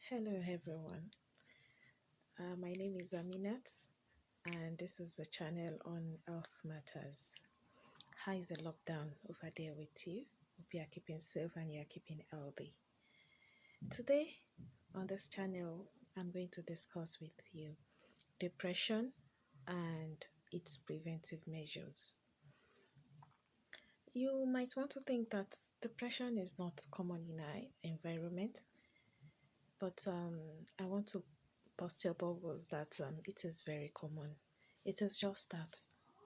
Hello, everyone. My name is Aminat, and this is a channel on health matters. How is the lockdown over there with you? Hope you are keeping safe and you are keeping healthy. Today, on this channel, I'm going to discuss with you depression and its preventive measures. You might want to think that depression is not common in our environment, but I want to bust your bubbles that it is very common. It is just that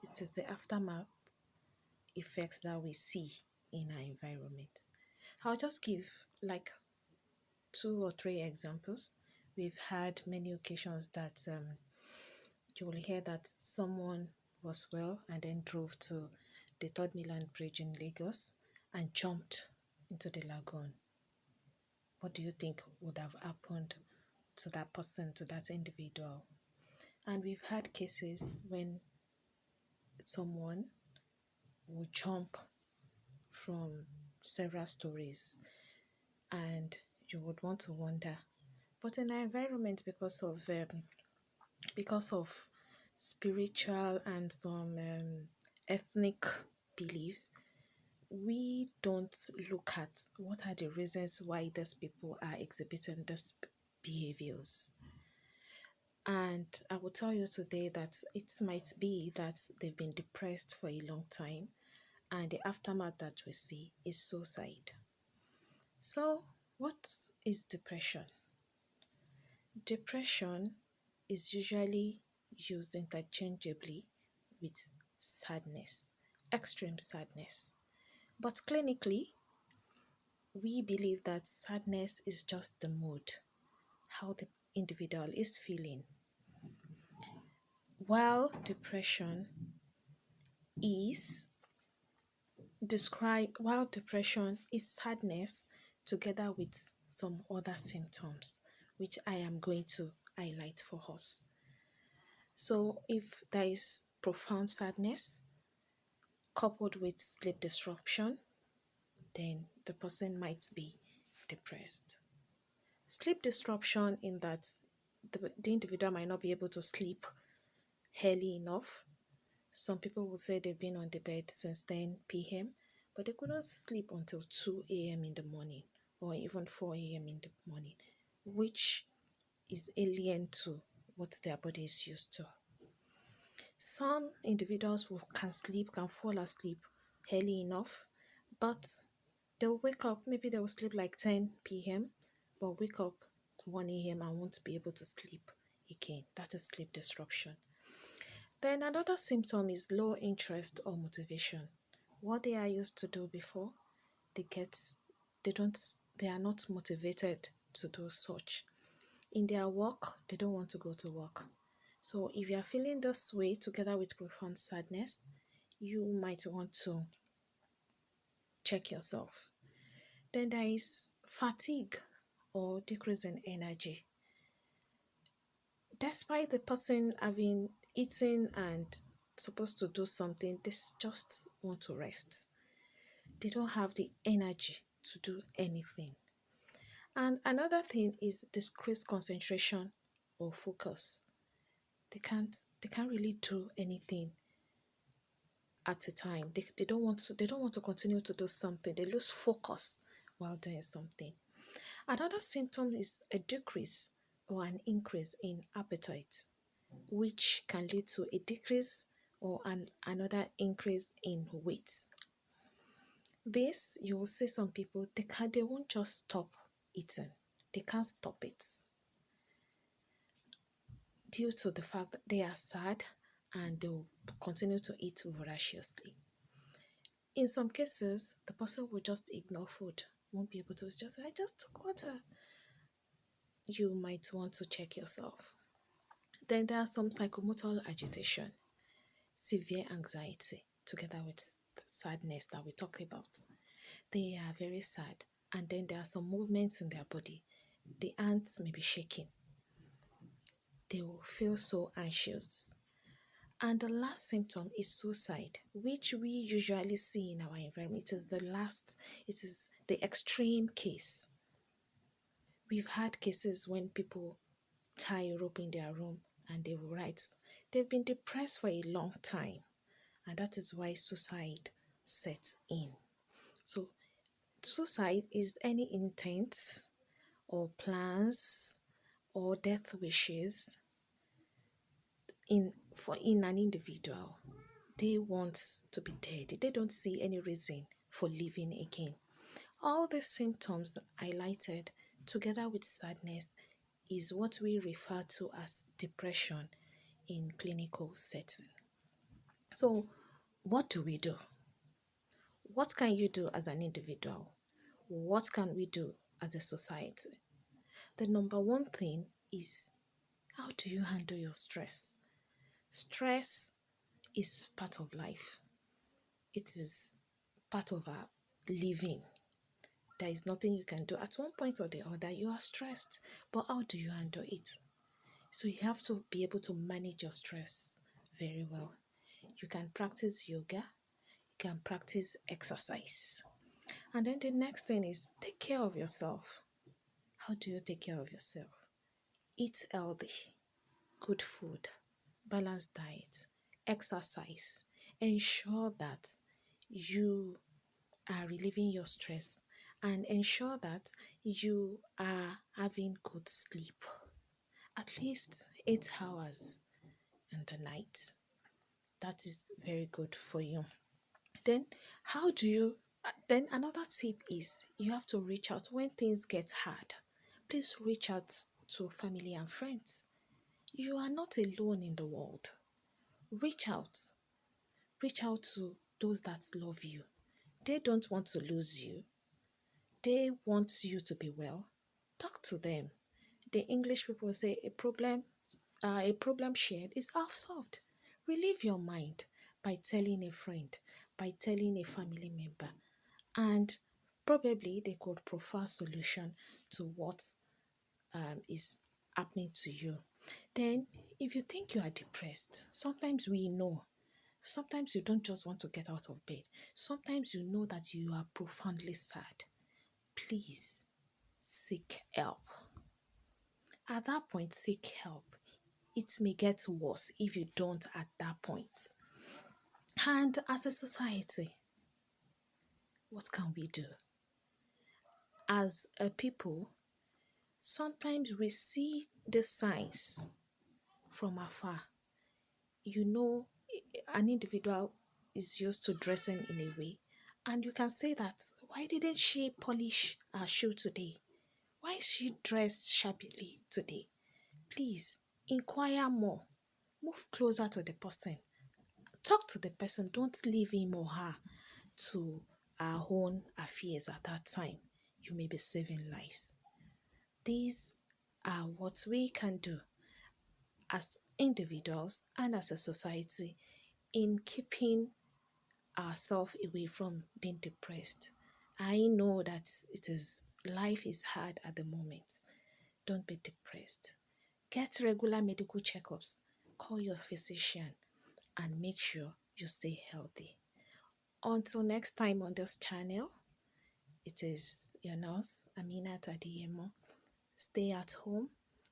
it is the aftermath effects that we see in our environment. I'll just give like 2 or 3 examples. We've had many occasions that you will hear that someone was well and then drove to the Third Mainland Bridge in Lagos and jumped into the lagoon. What do you think would have happened to that person, to that individual? And we've had cases when someone will jump from several stories and you would want to wonder. But in our environment, because of spiritual and some ethnic beliefs, we don't look at what are the reasons why these people are exhibiting these behaviors. And I will tell you today that it might be that they've been depressed for a long time, and the aftermath that we see is suicide. So, what is depression? Depression is usually used interchangeably with sadness, extreme sadness. But clinically, we believe that sadness is just the mood, how the individual is feeling, while depression is sadness together with some other symptoms, which I am going to highlight for us. So, if there is profound sadness coupled with sleep disruption, then the person might be depressed. Sleep disruption, in that the individual might not be able to sleep early enough. Some people will say they've been on the bed since 10 p.m., but they couldn't sleep until 2 a.m. in the morning or even 4 a.m. in the morning, which is alien to what their body is used to. Some individuals can fall asleep early enough, but they'll wake up, maybe they'll sleep like 10 p.m., but wake up 1 a.m. and won't be able to sleep again. That is sleep disruption. Then another symptom is low interest or motivation. What they are used to do before, they are not motivated to do such. In their work, they don't want to go to work. So if you are feeling this way together with profound sadness, you might want to check yourself. Then there is fatigue or decrease in energy. Despite the person having eaten and supposed to do something, they just want to rest. They don't have the energy to do anything. And another thing is decreased concentration or focus. They can't really do anything at a time. They don't want to continue to do something. They lose focus while doing something. Another symptom is a decrease or an increase in appetite, which can lead to a decrease or another increase in weight. This, you will see some people, they won't just stop eating. They can't stop it due to the fact that they are sad, and they will continue to eat voraciously. In some cases, the person will just ignore food, won't be able to, I just took water. You might want to check yourself. Then there are some psychomotor agitation, severe anxiety, together with the sadness that we talked about. They are very sad, and then there are some movements in their body. The hands may be shaking. They will feel so anxious. And the last symptom is suicide, which we usually see in our environment. It is the extreme case. We've had cases when people tie a rope in their room and they will write, they've been depressed for a long time, and that is why suicide sets in. So, suicide is any intent or plans or death wishes in an individual. They want to be dead. They don't see any reason for living again. All the symptoms that I highlighted together with sadness is what we refer to as depression in clinical setting. So, what do we do? What can you do as an individual? What can we do as a society? The number one thing is, how do you handle your stress? Stress is part of life. It is part of our living. There is nothing you can do. At one point or the other, you are stressed, but how do you handle it? So you have to be able to manage your stress very well. You can practice yoga, you can practice exercise. And then the next thing is, take care of yourself. How do you take care of yourself? Eat healthy, good food, balanced diet, exercise. Ensure that you are relieving your stress and ensure that you are having good sleep, at least 8 hours in the night. That is very good for you. Then, how do you? Then another tip is, you have to reach out when things get hard. Please reach out to family and friends. You are not alone in the world. Reach out. Reach out to those that love you. They don't want to lose you. They want you to be well. Talk to them. The English people say a problem shared is half solved. Relieve your mind by telling a friend, by telling a family member, and probably they could prefer solution to what is happening to you. Then, if you think you are depressed, sometimes we know. Sometimes you don't just want to get out of bed. Sometimes you know that you are profoundly sad. Please seek help. At that point, seek help. It may get worse if you don't at that point. And as a society, what can we do? As a people, sometimes we see the signs from afar. You know, an individual is used to dressing in a way, and you can say that, why didn't she polish her shoe today? Why is she dressed shabbily today? Please inquire more. Move closer to the person. Talk to the person. Don't leave him or her to our own affairs at that time. You may be saving lives. These are what we can do as individuals and as a society in keeping ourselves away from being depressed. I know that life is hard at the moment. Don't be depressed. Get regular medical checkups. Call your physician and make sure you stay healthy. Until next time on this channel, it is your nurse, Aminat Adiyemo. Stay at home,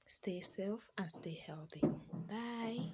stay safe, and stay healthy. Bye.